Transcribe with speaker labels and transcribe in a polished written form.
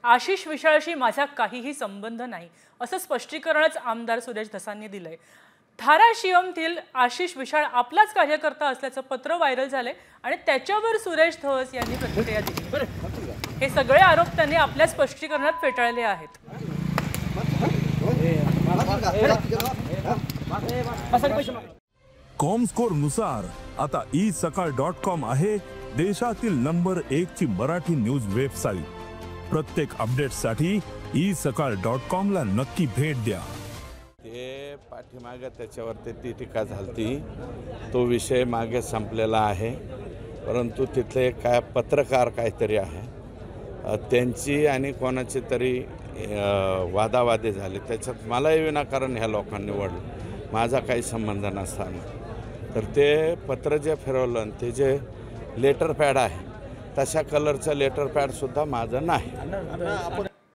Speaker 1: आशिष विशाळशी माझा काहीही संबंध नाही असं स्पष्टीकरणच आमदार सुरेश धसांनी दिलंय। धाराशिवमधील आशिष विशाळ आपलाच कार्यकर्ता असल्याचं पत्र व्हायरल झाले आणि त्याच्यावर सुरेश धस यांनी प्रतिक्रिया दिली। हे सगळे आरोप त्यांनी आपल्या स्पष्टीकरणात फेटाळले आहेत।
Speaker 2: कॉमस्कोर नुसार आता isakal.com आहे देशातील नंबर 1 ची मराठी न्यूज वेबसाईट। प्रत्येक अपडेटसाठी isakal.com ला नक्की भेट द्या।
Speaker 3: ते पाठीमागे त्याच्यावरती ती टीका झालती, तो विषय मागे संपलेला आहे। परंतु तिथले काय पत्रकार काहीतरी आहे, त्यांची आणि कोणाची तरी वादावादी झाली, त्याच्यात मलाही विनाकारण ह्या लोकांनी निवडलं, माझा काही संबंध नसताना। तर ते पत्र जे फिरवलं ते जे लेटर पॅड आहे तशा कलरचं लेटर पॅडसुद्धा माझं नाही।